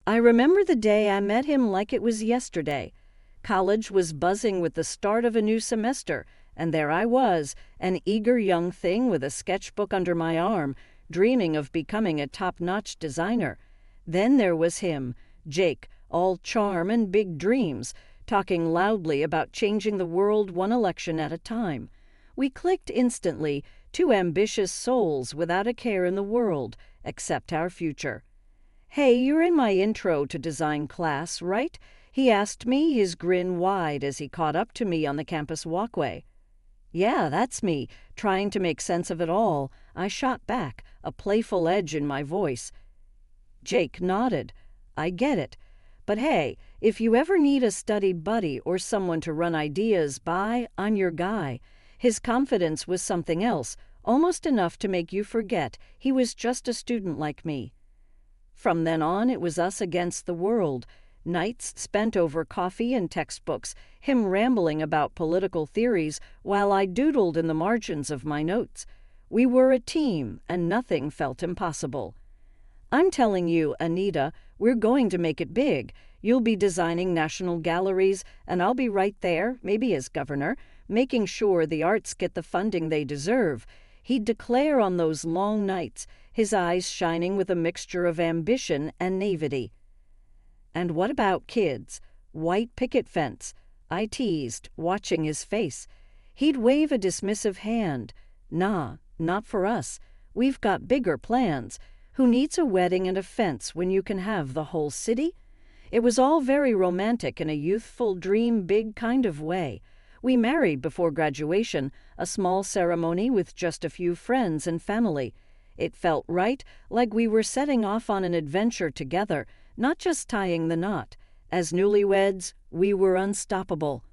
I remember the day I met him like it was yesterday. College was buzzing with the start of a new semester, and there I was, an eager young thing with a sketchbook under my arm, dreaming of becoming a top-notch designer. Then there was him, Jake, all charm and big dreams, talking loudly about changing the world one election at a time. We clicked instantly, two ambitious souls without a care in the world, except our future. "Hey, you're in my intro to design class, right?" he asked me, his grin wide as he caught up to me on the campus walkway. "Yeah, that's me, trying to make sense of it all," I shot back, a playful edge in my voice. Jake nodded. "I get it. But hey, if you ever need a study buddy or someone to run ideas by, I'm your guy." His confidence was something else, almost enough to make you forget he was just a student like me. From then on, it was us against the world. Nights spent over coffee and textbooks, him rambling about political theories while I doodled in the margins of my notes. We were a team, and nothing felt impossible. "I'm telling you, Anita, we're going to make it big. You'll be designing national galleries, and I'll be right there, maybe as governor, making sure the arts get the funding they deserve," he'd declare on those long nights, his eyes shining with a mixture of ambition and naivety. "And what about kids? White picket fence," I teased, watching his face. He'd wave a dismissive hand. "Nah, not for us. We've got bigger plans. Who needs a wedding and a fence when you can have the whole city?" It was all very romantic in a youthful, dream-big kind of way. We married before graduation, a small ceremony with just a few friends and family. It felt right, like we were setting off on an adventure together, not just tying the knot. As newlyweds, we were unstoppable.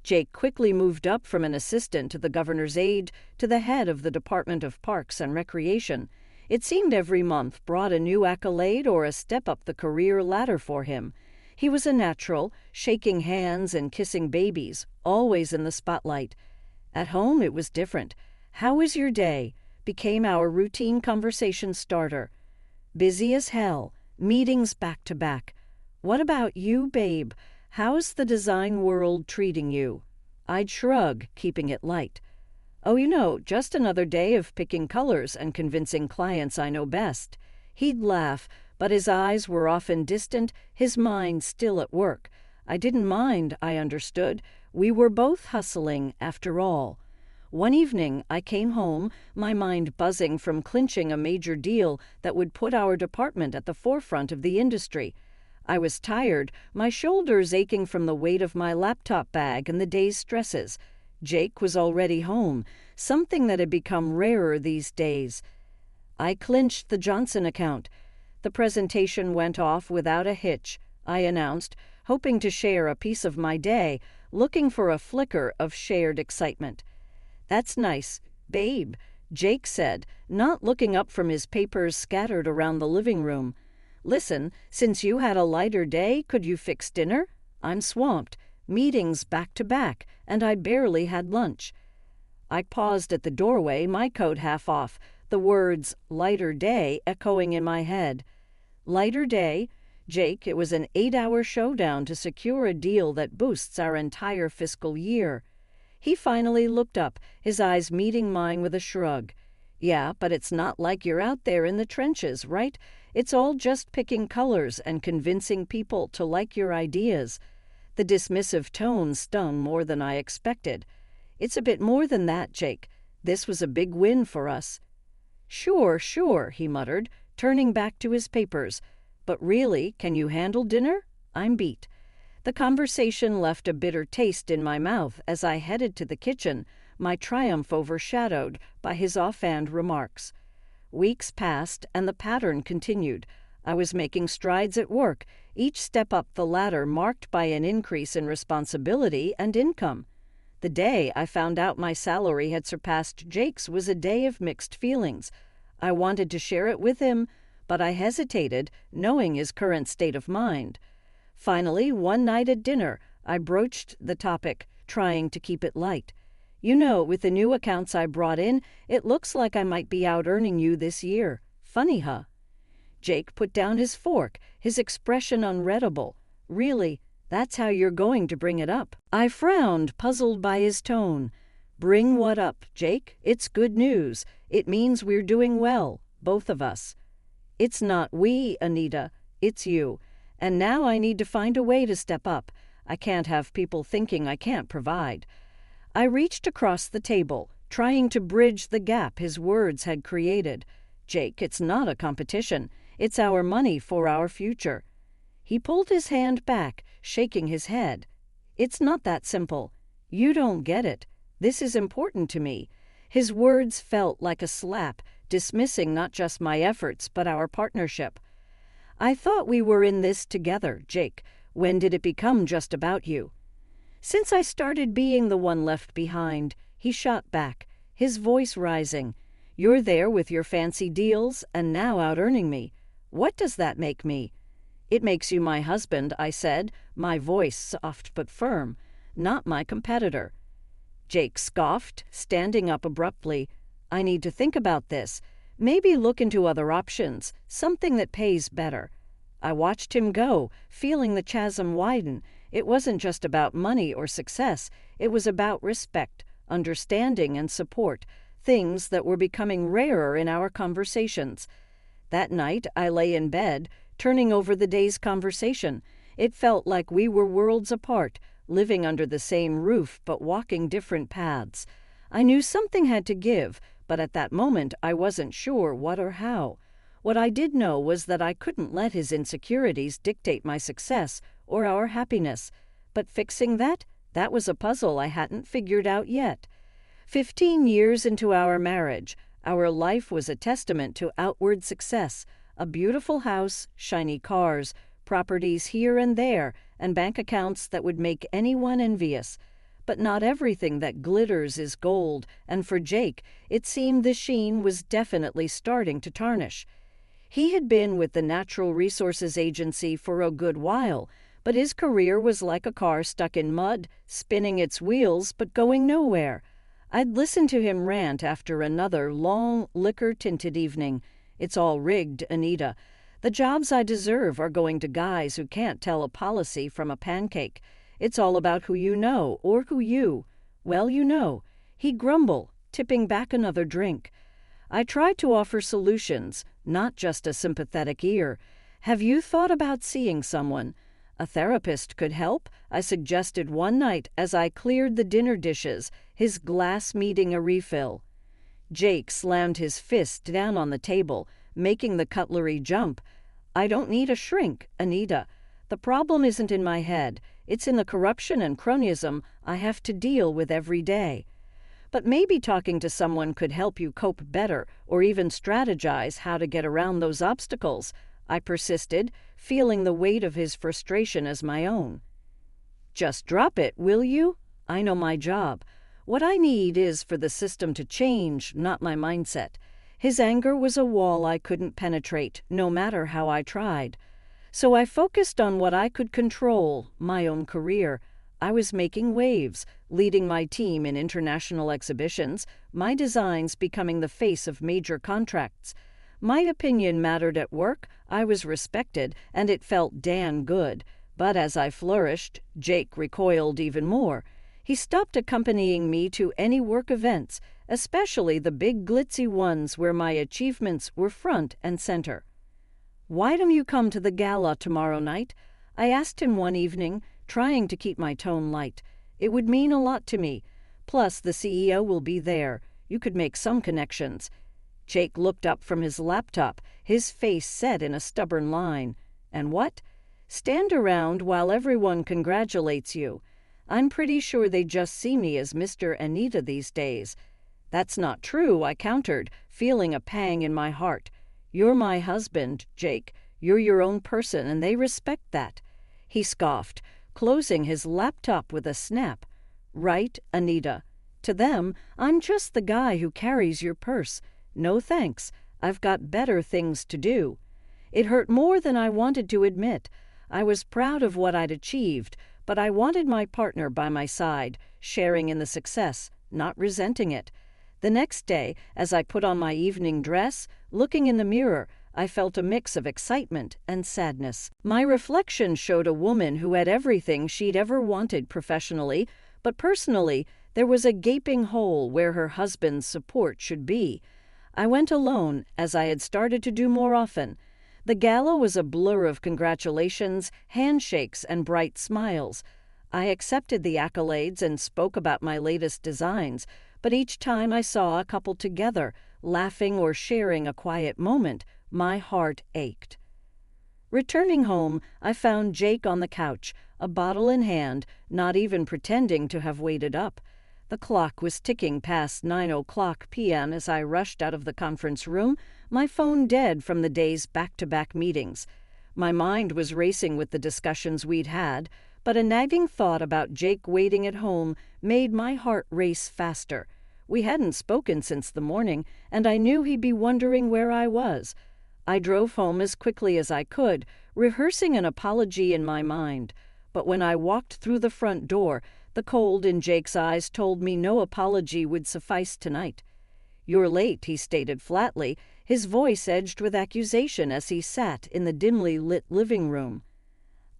Jake quickly moved up from an assistant to the governor's aide to the head of the Department of Parks and Recreation. It seemed every month brought a new accolade or a step up the career ladder for him. He was a natural, shaking hands and kissing babies, always in the spotlight. At home, it was different. "How was your day?" became our routine conversation starter. "Busy as hell. Meetings back to back." "What about you, babe? How's the design world treating you?" I'd shrug, keeping it light. "Oh, just another day of picking colors and convincing clients I know best." He'd laugh, but his eyes were often distant, his mind still at work. I didn't mind, I understood. We were both hustling, after all. One evening, I came home, my mind buzzing from clinching a major deal that would put our department at the forefront of the industry. I was tired, my shoulders aching from the weight of my laptop bag and the day's stresses. Jake was already home, something that had become rarer these days. I clinched the Johnson account. The presentation went off without a hitch, I announced, hoping to share a piece of my day, looking for a flicker of shared excitement. "That's nice, babe," Jake said, not looking up from his papers scattered around the living room. "Listen, since you had a lighter day, could you fix dinner? I'm swamped, meetings back to back, and I barely had lunch." I paused at the doorway, my coat half off, the words "lighter day" echoing in my head. Lighter day? Jake, it was an 8-hour showdown to secure a deal that boosts our entire fiscal year. He finally looked up, his eyes meeting mine with a shrug. "Yeah, but it's not like you're out there in the trenches, right? It's all just picking colors and convincing people to like your ideas." The dismissive tone stung more than I expected. "It's a bit more than that, Jake. This was a big win for us." Sure, he muttered, turning back to his papers. "But really, can you handle dinner?" I'm beat. The conversation left a bitter taste in my mouth as I headed to the kitchen, my triumph overshadowed by his offhand remarks. Weeks passed, and the pattern continued. I was making strides at work, each step up the ladder marked by an increase in responsibility and income. The day I found out my salary had surpassed Jake's was a day of mixed feelings. I wanted to share it with him, but I hesitated, knowing his current state of mind. Finally, one night at dinner, I broached the topic, trying to keep it light. With the new accounts I brought in, it looks like I might be out earning you this year. Funny, huh?" Jake put down his fork, his expression unreadable. Really, that's how you're going to bring it up? I frowned, puzzled by his tone. Bring what up, Jake? It's good news. It means we're doing well, both of us. It's not we, Anita. It's you. And now I need to find a way to step up. I can't have people thinking I can't provide. I reached across the table, trying to bridge the gap his words had created. Jake, it's not a competition. It's our money for our future. He pulled his hand back, shaking his head. It's not that simple. You don't get it. This is important to me. His words felt like a slap, dismissing not just my efforts, but our partnership. I thought we were in this together, Jake. When did it become just about you? Since I started being the one left behind, he shot back, his voice rising. You're there with your fancy deals and now out-earning me. What does that make me? It makes you my husband, I said, my voice soft but firm, not my competitor. Jake scoffed, standing up abruptly. I need to think about this. Maybe look into other options, something that pays better. I watched him go, feeling the chasm widen. It wasn't just about money or success. It was about respect, understanding, and support, things that were becoming rarer in our conversations. That night, I lay in bed, turning over the day's conversation. It felt like we were worlds apart, living under the same roof but walking different paths. I knew something had to give, but at that moment I wasn't sure what or how. What I did know was that I couldn't let his insecurities dictate my success or our happiness. But fixing that was a puzzle I hadn't figured out yet. 15 years into our marriage, our life was a testament to outward success. A beautiful house, shiny cars, properties here and there, and bank accounts that would make anyone envious. But not everything that glitters is gold, and for Jake, it seemed the sheen was definitely starting to tarnish. He had been with the Natural Resources Agency for a good while, but his career was like a car stuck in mud, spinning its wheels but going nowhere. I'd listen to him rant after another long, liquor-tinted evening. It's all rigged, Anita. The jobs I deserve are going to guys who can't tell a policy from a pancake. It's all about who you know, or who you. Well, you know. He'd grumble, tipping back another drink. I tried to offer solutions, not just a sympathetic ear. Have you thought about seeing someone? A therapist could help, I suggested one night as I cleared the dinner dishes, his glass needing a refill. Jake slammed his fist down on the table, making the cutlery jump. I don't need a shrink, Anita. The problem isn't in my head. It's in the corruption and cronyism I have to deal with every day. But maybe talking to someone could help you cope better or even strategize how to get around those obstacles, I persisted, feeling the weight of his frustration as my own. Just drop it, will you? I know my job. What I need is for the system to change, not my mindset. His anger was a wall I couldn't penetrate, no matter how I tried. So I focused on what I could control, my own career. I was making waves, leading my team in international exhibitions, my designs becoming the face of major contracts. My opinion mattered at work, I was respected, and it felt damn good. But as I flourished, Jake recoiled even more. He stopped accompanying me to any work events, especially the big glitzy ones where my achievements were front and center. Why don't you come to the gala tomorrow night? I asked him one evening, trying to keep my tone light. It would mean a lot to me. Plus, the CEO will be there. You could make some connections. Jake looked up from his laptop, his face set in a stubborn line. And what? Stand around while everyone congratulates you. I'm pretty sure they just see me as Mr. Anita these days. That's not true, I countered, feeling a pang in my heart. You're my husband, Jake. You're your own person, and they respect that. He scoffed, closing his laptop with a snap. Right, Anita. To them, I'm just the guy who carries your purse. No thanks. I've got better things to do. It hurt more than I wanted to admit. I was proud of what I'd achieved, but I wanted my partner by my side, sharing in the success, not resenting it. The next day, as I put on my evening dress, looking in the mirror, I felt a mix of excitement and sadness. My reflection showed a woman who had everything she'd ever wanted professionally, but personally, there was a gaping hole where her husband's support should be. I went alone, as I had started to do more often. The gala was a blur of congratulations, handshakes, and bright smiles. I accepted the accolades and spoke about my latest designs, but each time I saw a couple together, laughing or sharing a quiet moment, my heart ached. Returning home, I found Jake on the couch, a bottle in hand, not even pretending to have waited up. The clock was ticking past 9:00 p.m. as I rushed out of the conference room, my phone dead from the day's back-to-back meetings. My mind was racing with the discussions we'd had, but a nagging thought about Jake waiting at home made my heart race faster. We hadn't spoken since the morning, and I knew he'd be wondering where I was. I drove home as quickly as I could, rehearsing an apology in my mind. But when I walked through the front door, the cold in Jake's eyes told me no apology would suffice tonight. "You're late," he stated flatly, his voice edged with accusation as he sat in the dimly lit living room.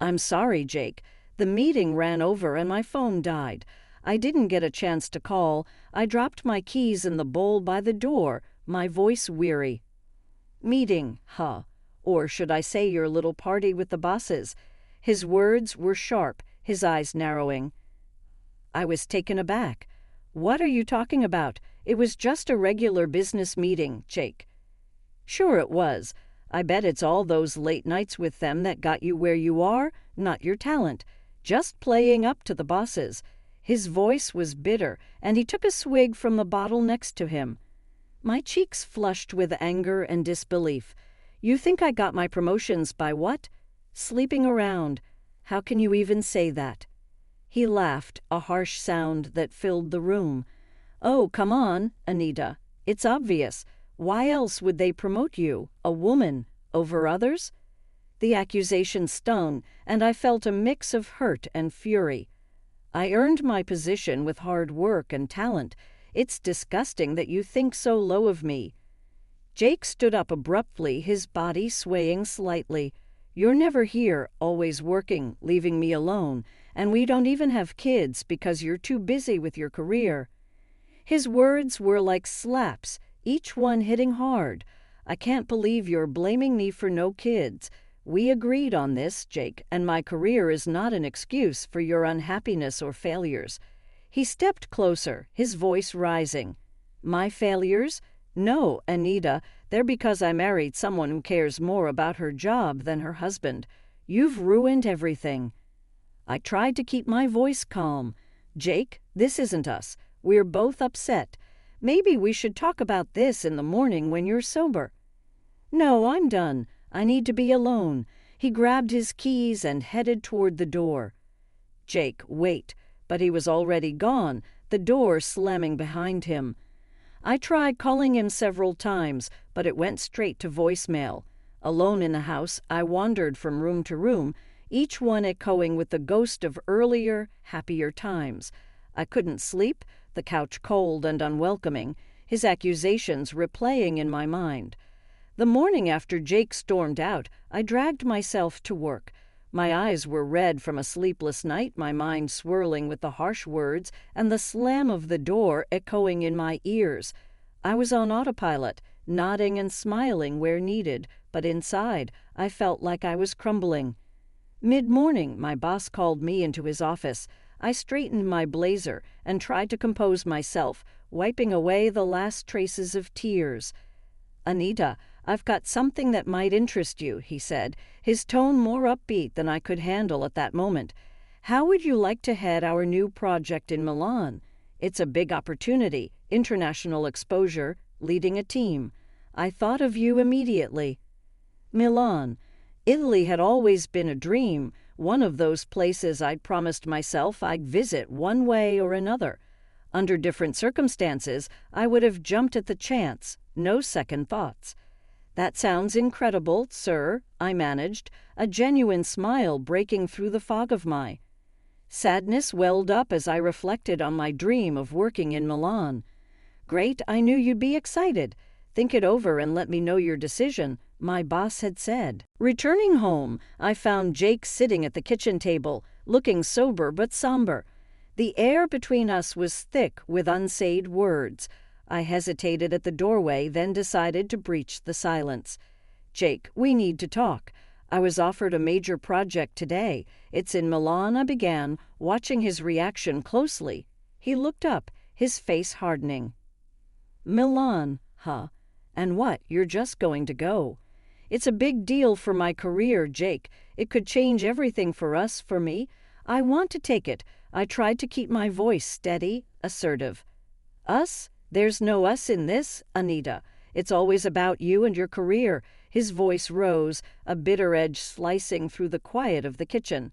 "I'm sorry, Jake. The meeting ran over and my phone died. I didn't get a chance to call. I dropped my keys in the bowl by the door, my voice weary." "Meeting, huh? Or should I say your little party with the bosses?" His words were sharp, his eyes narrowing. I was taken aback. "What are you talking about? It was just a regular business meeting, Jake." "Sure it was. I bet it's all those late nights with them that got you where you are, not your talent. Just playing up to the bosses." His voice was bitter, and he took a swig from the bottle next to him. My cheeks flushed with anger and disbelief. "You think I got my promotions by what? Sleeping around. How can you even say that?" He laughed, a harsh sound that filled the room. "Oh, come on, Anita. It's obvious. Why else would they promote you, a woman, over others?" The accusation stung, and I felt a mix of hurt and fury. "I earned my position with hard work and talent. It's disgusting that you think so low of me." Jake stood up abruptly, his body swaying slightly. "You're never here, always working, leaving me alone, and we don't even have kids because you're too busy with your career." His words were like slaps, each one hitting hard. "I can't believe you're blaming me for no kids. We agreed on this, Jake, and my career is not an excuse for your unhappiness or failures." He stepped closer, his voice rising. "My failures? No, Anita, they're because I married someone who cares more about her job than her husband. You've ruined everything." I tried to keep my voice calm. "Jake, this isn't us. We're both upset. Maybe we should talk about this in the morning when you're sober." "No, I'm done. I need to be alone." He grabbed his keys and headed toward the door. "Jake, wait." But he was already gone, the door slamming behind him. I tried calling him several times, but it went straight to voicemail. Alone in the house, I wandered from room to room, each one echoing with the ghost of earlier, happier times. I couldn't sleep, the couch cold and unwelcoming, his accusations replaying in my mind. The morning after Jake stormed out, I dragged myself to work. My eyes were red from a sleepless night, my mind swirling with the harsh words, and the slam of the door echoing in my ears. I was on autopilot, nodding and smiling where needed, but inside, I felt like I was crumbling. Mid-morning, my boss called me into his office. I straightened my blazer and tried to compose myself, wiping away the last traces of tears. "Anita, I've got something that might interest you," he said, his tone more upbeat than I could handle at that moment. "How would you like to head our new project in Milan? It's a big opportunity, international exposure, leading a team. I thought of you immediately." Milan. Italy had always been a dream, one of those places I'd promised myself I'd visit one way or another. Under different circumstances, I would have jumped at the chance, no second thoughts. "That sounds incredible, sir," I managed, a genuine smile breaking through the fog of my. Sadness welled up as I reflected on my dream of working in Milan. "Great, I knew you'd be excited. Think it over and let me know your decision. my boss had said. Returning home, I found Jake sitting at the kitchen table, looking sober but somber. The air between us was thick with unsaid words. I hesitated at the doorway, then decided to breach the silence. "Jake, we need to talk. I was offered a major project today. It's in Milan," I began, watching his reaction closely. He looked up, his face hardening. "Milan, huh? And what, you're just going to go?" "It's a big deal for my career, Jake. It could change everything for us, for me. I want to take it." I tried to keep my voice steady, assertive. "Us? There's no us in this, Anita. It's always about you and your career." His voice rose, a bitter edge slicing through the quiet of the kitchen.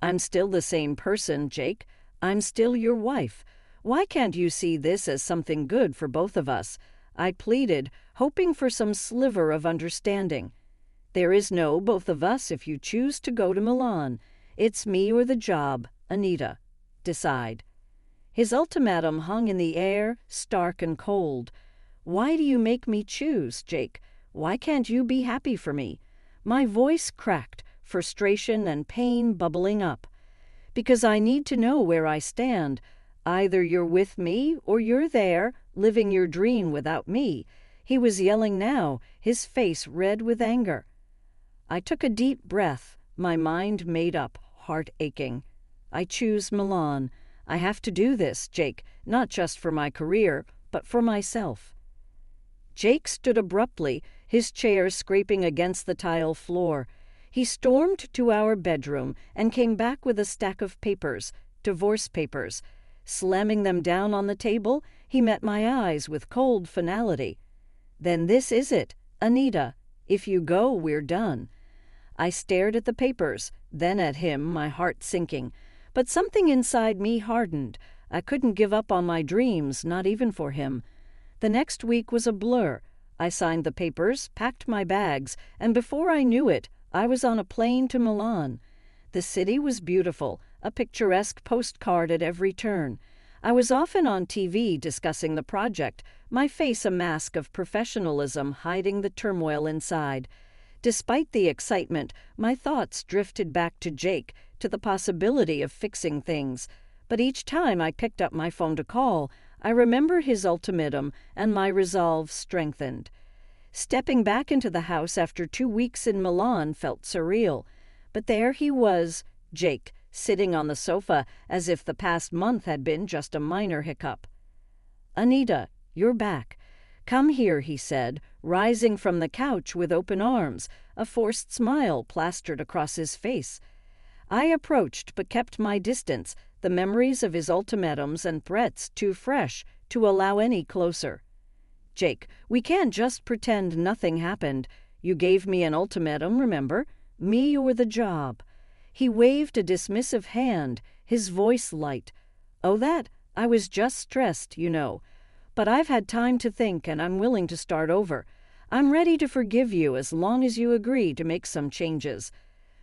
"I'm still the same person, Jake. I'm still your wife. Why can't you see this as something good for both of us?" I pleaded, hoping for some sliver of understanding. "There is no both of us if you choose to go to Milan. It's me or the job, Anita. Decide." His ultimatum hung in the air, stark and cold. "Why do you make me choose, Jake? Why can't you be happy for me?" My voice cracked, frustration and pain bubbling up. "Because I need to know where I stand. Either you're with me or you're there, living your dream without me." He was yelling now, his face red with anger. I took a deep breath, my mind made up, heart aching. "I choose Milan. I have to do this, Jake, not just for my career, but for myself." Jake stood abruptly, his chair scraping against the tile floor. He stormed to our bedroom and came back with a stack of papers, divorce papers. Slamming them down on the table, he met my eyes with cold finality. "Then this is it, Anita. If you go, we're done." I stared at the papers, then at him, my heart sinking. But something inside me hardened. I couldn't give up on my dreams, not even for him. The next week was a blur. I signed the papers, packed my bags, and before I knew it, I was on a plane to Milan. The city was beautiful, a picturesque postcard at every turn. I was often on TV discussing the project, my face a mask of professionalism hiding the turmoil inside. Despite the excitement, my thoughts drifted back to Jake, to the possibility of fixing things. But each time I picked up my phone to call, I remembered his ultimatum, and my resolve strengthened. Stepping back into the house after 2 weeks in Milan felt surreal. But there he was, Jake, sitting on the sofa as if the past month had been just a minor hiccup. "Anita, you're back. Come here," he said, rising from the couch with open arms, a forced smile plastered across his face. I approached but kept my distance, the memories of his ultimatums and threats too fresh to allow any closer. "Jake, we can't just pretend nothing happened. You gave me an ultimatum, remember? Me or the job." He waved a dismissive hand, his voice light. "Oh, that? I was just stressed, you know. But I've had time to think, and I'm willing to start over. I'm ready to forgive you as long as you agree to make some changes."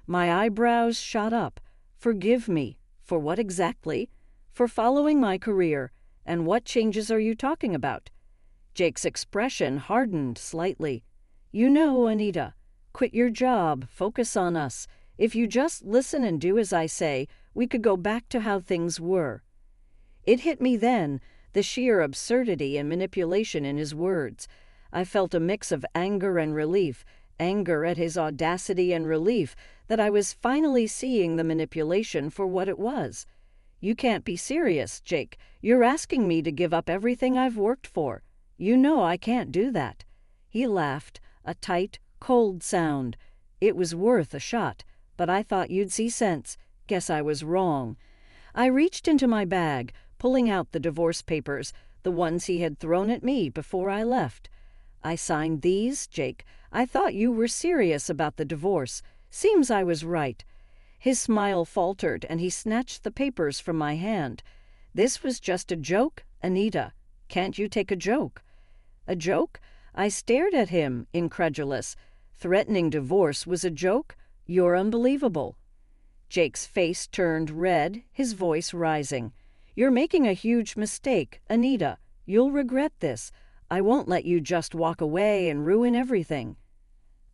My eyebrows shot up. "Forgive me? For what exactly?" "For following my career. And what changes are you talking about?" Jake's expression hardened slightly. "You know, Anita, quit your job, focus on us. If you just listen and do as I say, we could go back to how things were." It hit me then, the sheer absurdity and manipulation in his words. I felt a mix of anger and relief, anger at his audacity and relief that I was finally seeing the manipulation for what it was. "You can't be serious, Jake. You're asking me to give up everything I've worked for. You know I can't do that." He laughed, a tight, cold sound. "It was worth a shot, but I thought you'd see sense. Guess I was wrong." I reached into my bag, pulling out the divorce papers, the ones he had thrown at me before I left. "I signed these, Jake. I thought you were serious about the divorce. Seems I was right." His smile faltered, and he snatched the papers from my hand. "This was just a joke, Anita. Can't you take a joke?" "A joke?" I stared at him, incredulous. Threatening divorce was a joke? You're unbelievable. Jake's face turned red, his voice rising. "You're making a huge mistake, Anita. You'll regret this. I won't let you just walk away and ruin everything."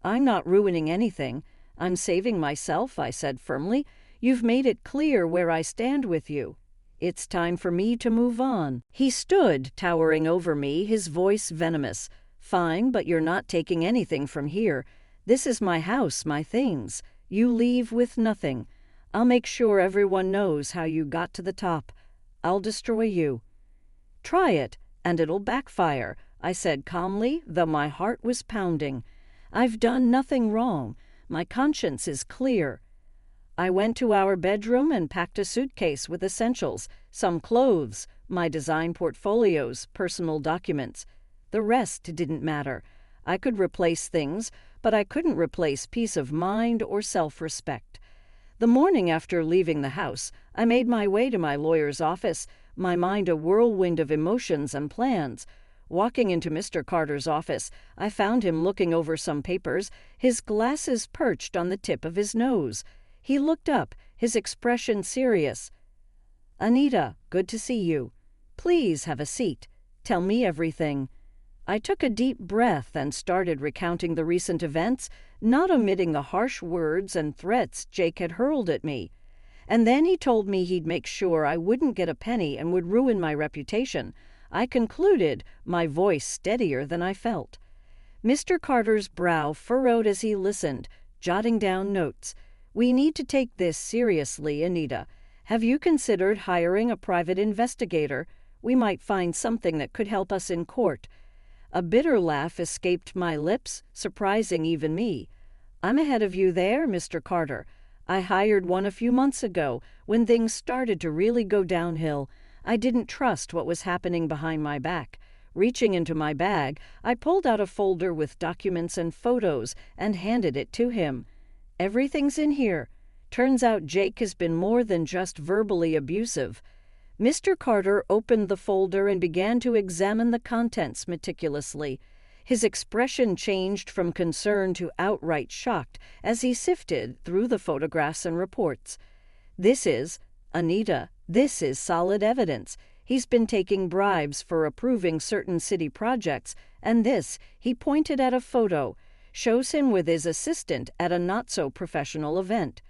I'm not ruining anything. I'm saving myself, I said firmly. You've made it clear where I stand with you. It's time for me to move on. He stood, towering over me, his voice venomous. Fine, but you're not taking anything from here. This is my house, my things. You leave with nothing. I'll make sure everyone knows how you got to the top. I'll destroy you. Try it, and it'll backfire, I said calmly, though my heart was pounding. I've done nothing wrong. My conscience is clear. I went to our bedroom and packed a suitcase with essentials, some clothes, my design portfolios, personal documents. The rest didn't matter. I could replace things, but I couldn't replace peace of mind or self-respect. The morning after leaving the house, I made my way to my lawyer's office, my mind a whirlwind of emotions and plans. Walking into Mr. Carter's office, I found him looking over some papers, his glasses perched on the tip of his nose. He looked up, his expression serious. "Anita, good to see you. Please have a seat. Tell me everything." I took a deep breath and started recounting the recent events, not omitting the harsh words and threats Jake had hurled at me. And then he told me he'd make sure I wouldn't get a penny and would ruin my reputation. I concluded, my voice steadier than I felt. Mr. Carter's brow furrowed as he listened, jotting down notes. "We need to take this seriously, Anita. Have you considered hiring a private investigator? We might find something that could help us in court." A bitter laugh escaped my lips, surprising even me. "I'm ahead of you there, Mr. Carter. I hired one a few months ago, when things started to really go downhill. I didn't trust what was happening behind my back. Reaching into my bag, I pulled out a folder with documents and photos and handed it to him. Everything's in here. Turns out Jake has been more than just verbally abusive." Mr. Carter opened the folder and began to examine the contents meticulously. His expression changed from concern to outright shocked as he sifted through the photographs and reports. Anita, this is solid evidence. He's been taking bribes for approving certain city projects, and this," he pointed at a photo, "shows him with his assistant at a not-so-professional event."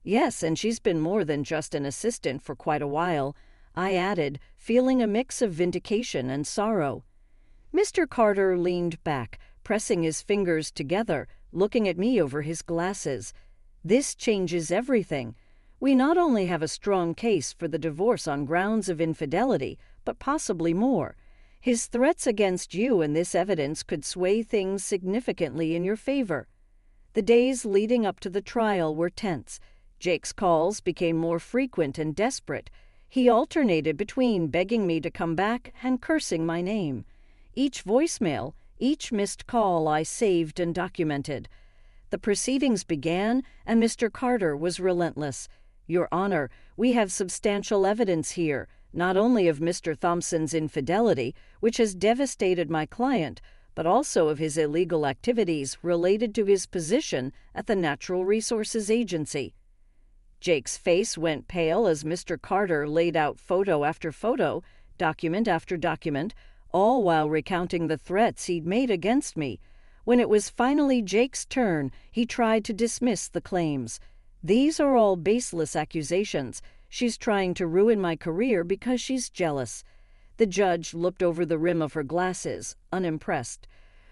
"Yes, and she's been more than just an assistant for quite a while," I added, feeling a mix of vindication and sorrow. Mr. Carter leaned back, pressing his fingers together, looking at me over his glasses. "This changes everything. We not only have a strong case for the divorce on grounds of infidelity, but possibly more. His threats against you and this evidence could sway things significantly in your favor." The days leading up to the trial were tense. Jake's calls became more frequent and desperate. He alternated between begging me to come back and cursing my name. Each voicemail, each missed call I saved and documented. The proceedings began, and Mr. Carter was relentless. "Your Honor, we have substantial evidence here, not only of Mr. Thompson's infidelity, which has devastated my client, but also of his illegal activities related to his position at the Natural Resources Agency." Jake's face went pale as Mr. Carter laid out photo after photo, document after document, all while recounting the threats he'd made against me. When it was finally Jake's turn, he tried to dismiss the claims. "These are all baseless accusations. She's trying to ruin my career because she's jealous." The judge looked over the rim of her glasses, unimpressed.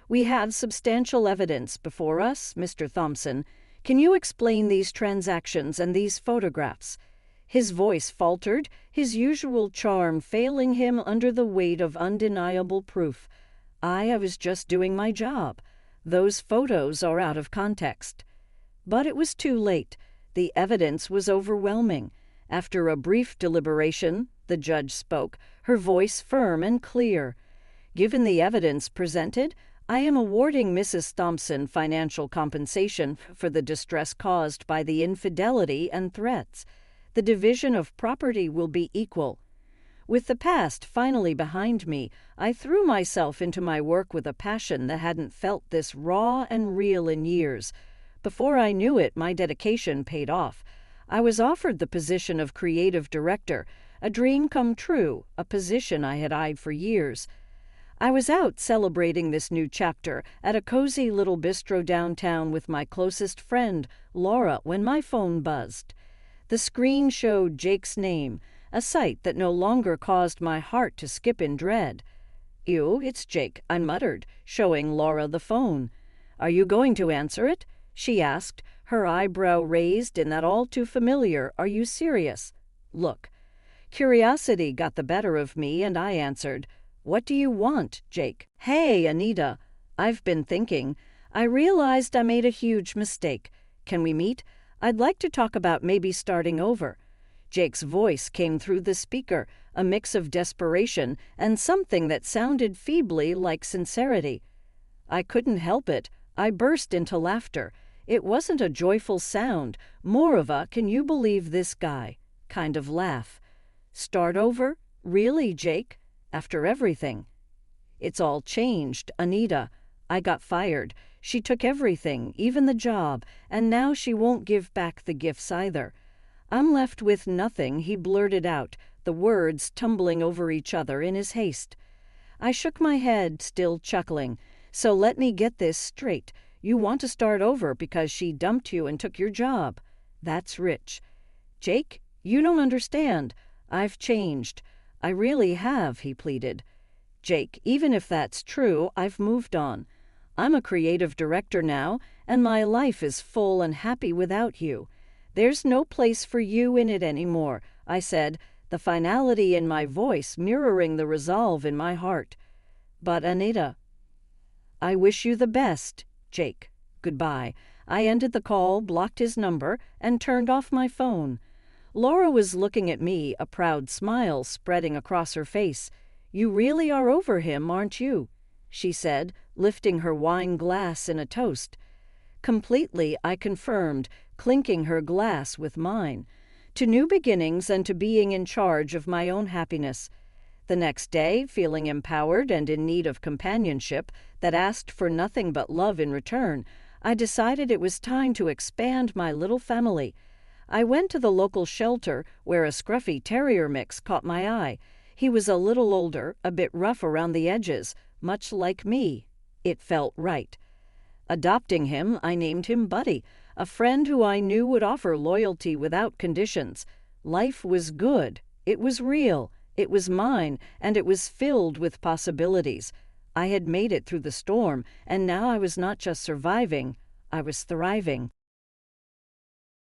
"We have substantial evidence before us, Mr. Thompson. Can you explain these transactions and these photographs?" His voice faltered, his usual charm failing him under the weight of undeniable proof. I was just doing my job. Those photos are out of context." But it was too late. The evidence was overwhelming. After a brief deliberation, the judge spoke, her voice firm and clear. "Given the evidence presented, I am awarding Mrs. Thompson financial compensation for the distress caused by the infidelity and threats. The division of property will be equal." With the past finally behind me, I threw myself into my work with a passion that hadn't felt this raw and real in years. Before I knew it, my dedication paid off. I was offered the position of creative director, a dream come true, a position I had eyed for years. I was out celebrating this new chapter at a cozy little bistro downtown with my closest friend, Laura, when my phone buzzed. The screen showed Jake's name, a sight that no longer caused my heart to skip in dread. "Ew, it's Jake," I muttered, showing Laura the phone. "Are you going to answer it?" she asked, her eyebrow raised in that all too familiar, "Are you serious?" look. Curiosity got the better of me, and I answered, "What do you want, Jake?" "Hey, Anita. I've been thinking. I realized I made a huge mistake. Can we meet? I'd like to talk about maybe starting over." Jake's voice came through the speaker, a mix of desperation and something that sounded feebly like sincerity. I couldn't help it. I burst into laughter. It wasn't a joyful sound, more of a "can you believe this guy" kind of laugh. "Start over? Really, Jake? After everything?" "It's all changed, Anita. I got fired. She took everything, even the job, and now she won't give back the gifts either. I'm left with nothing," he blurted out, the words tumbling over each other in his haste. I shook my head, still chuckling. "So let me get this straight. You want to start over because she dumped you and took your job. That's rich." "Jake, you don't understand. I've changed. I really have," he pleaded. "Jake, even if that's true, I've moved on. I'm a creative director now, and my life is full and happy without you. There's no place for you in it anymore," I said, the finality in my voice mirroring the resolve in my heart. "But Anita—" "I wish you the best, Jake. Goodbye." I ended the call, blocked his number, and turned off my phone. Laura was looking at me, a proud smile spreading across her face. "You really are over him, aren't you?" she said, lifting her wine glass in a toast. "Completely," I confirmed, clinking her glass with mine. "To new beginnings and to being in charge of my own happiness." The next day, feeling empowered and in need of companionship that asked for nothing but love in return, I decided it was time to expand my little family. I went to the local shelter where a scruffy terrier mix caught my eye. He was a little older, a bit rough around the edges, much like me. It felt right. Adopting him, I named him Buddy, a friend who I knew would offer loyalty without conditions. Life was good. It was real. It was mine, and it was filled with possibilities. I had made it through the storm, and now I was not just surviving, I was thriving.